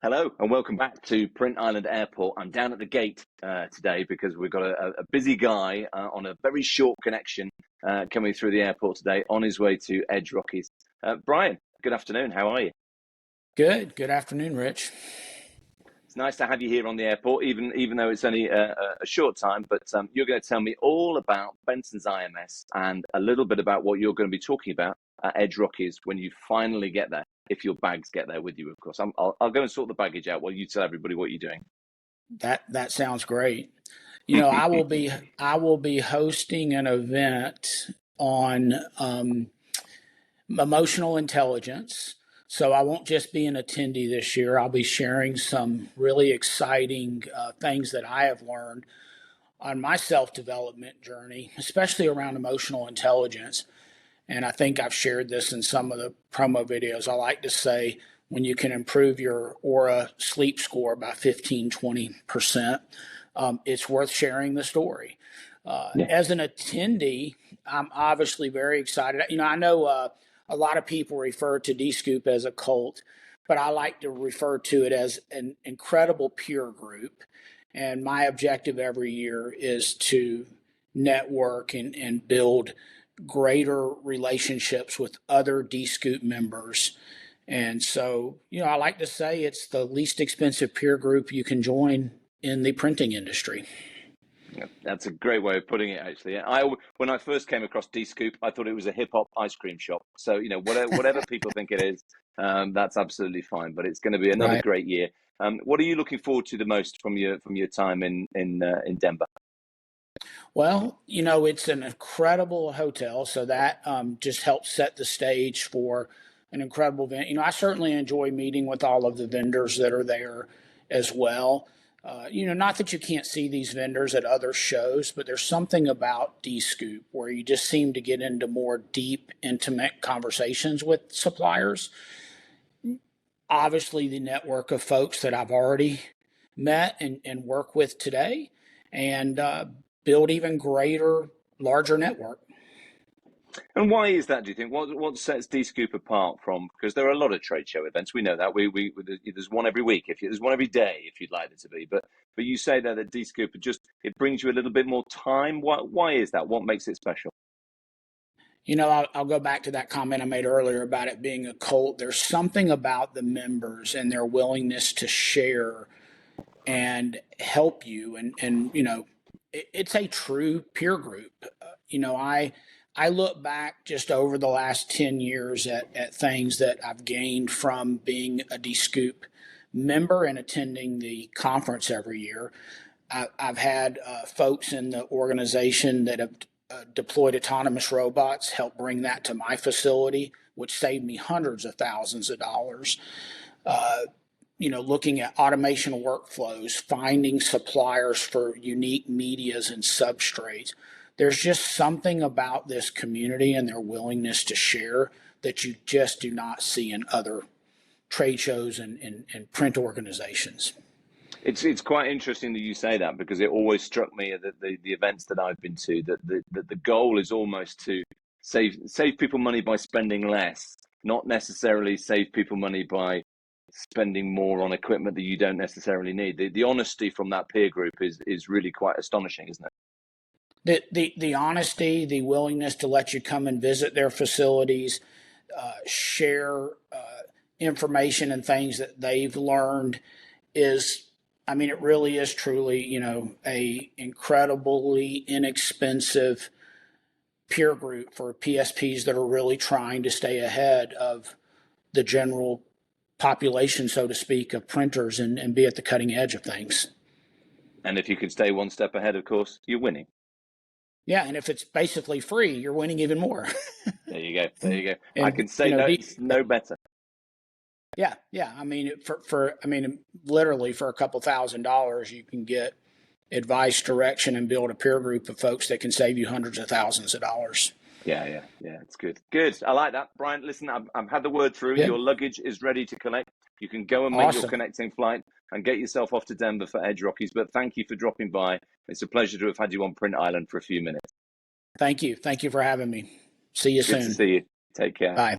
Hello and welcome back to Print Island Airport. I'm down at the gate today because we've got a busy guy on a very short connection coming through the airport today on his way to Edge Rockies. Brian, good afternoon. How are you? Good. Good afternoon, Rich. It's nice to have you here on the airport, even though it's only a short time. But you're going to tell me all about Benson's IMS and a little bit about what you're going to be talking about at Edge Rockies when you finally get there. If your bags get there with you, of course. I'll go and sort the baggage out while you tell everybody what you're doing. That sounds great. You know, I will be hosting an event on emotional intelligence. So I won't just be an attendee this year. I'll be sharing some really exciting things that I have learned on my self-development journey, especially around emotional intelligence. And I think I've shared this in some of the promo videos. I like to say when you can improve your aura sleep score by 15-20%, it's worth sharing the story. As an attendee, I'm obviously very excited. You know, I know a lot of people refer to Dscoop as a cult, but I like to refer to it as an incredible peer group. And my objective every year is to network and build greater relationships with other Dscoop members. And so, you know, I like to say it's the least expensive peer group you can join in the printing industry. Yeah, that's a great way of putting it, actually. When I first came across Dscoop, I thought it was a hip hop ice cream shop. So, you know, whatever people think it is, that's absolutely fine. But it's going to be another great year. What are you looking forward to the most from your time in Denver? Well, you know, it's an incredible hotel, so that just helps set the stage for an incredible event. You know, I certainly enjoy meeting with all of the vendors that are there as well. You know, not that you can't see these vendors at other shows, but there's something about Dscoop where you just seem to get into more deep, intimate conversations with suppliers. Obviously, the network of folks that I've already met and work with today, and build even greater, larger network. And why is that, do you think? What sets Dscoop apart from, because there are a lot of trade show events, we know that, there's one every week, there's one every day, if you'd like there to be, but you say that at Dscoop, it brings you a little bit more time. Why is that? What makes it special? You know, I'll go back to that comment I made earlier about it being a cult. There's something about the members and their willingness to share and help you. And you know, it's a true peer group. You know, I look back just over the last 10 years at things that I've gained from being a Dscoop member and attending the conference every year. I've had folks in the organization that have deployed autonomous robots help bring that to my facility, which saved me hundreds of thousands of dollars. You know, looking at automation workflows, finding suppliers for unique medias and substrates. There's just something about this community and their willingness to share that you just do not see in other trade shows and print organizations. It's quite interesting that you say that, because it always struck me that the events that I've been to, that the goal is almost to save people money by spending less, not necessarily save people money by spending more on equipment that you don't necessarily need. The honesty from that peer group is really quite astonishing, isn't it? The honesty, the willingness to let you come and visit their facilities, share information and things that they've learned is, I mean, it really is truly, you know, a incredibly inexpensive peer group for PSPs that are really trying to stay ahead of the general population, so to speak, of printers and be at the cutting edge of things. And if you can stay one step ahead, of course, you're winning. Yeah, and if it's basically free, you're winning even more. There you go. There you go. And, I can say, you know, it's no better. Yeah. I mean, literally for a couple $1,000s, you can get advice, direction, and build a peer group of folks that can save you hundreds of thousands of dollars. Yeah. It's good. Good. I like that, Brian. Listen, I've had the word through. Yeah. Your luggage is ready to collect. You can go and make your connecting flight and get yourself off to Denver for Edge Rockies. But thank you for dropping by. It's a pleasure to have had you on Print Island for a few minutes. Thank you. Thank you for having me. See you soon. Good to see you. Take care. Bye.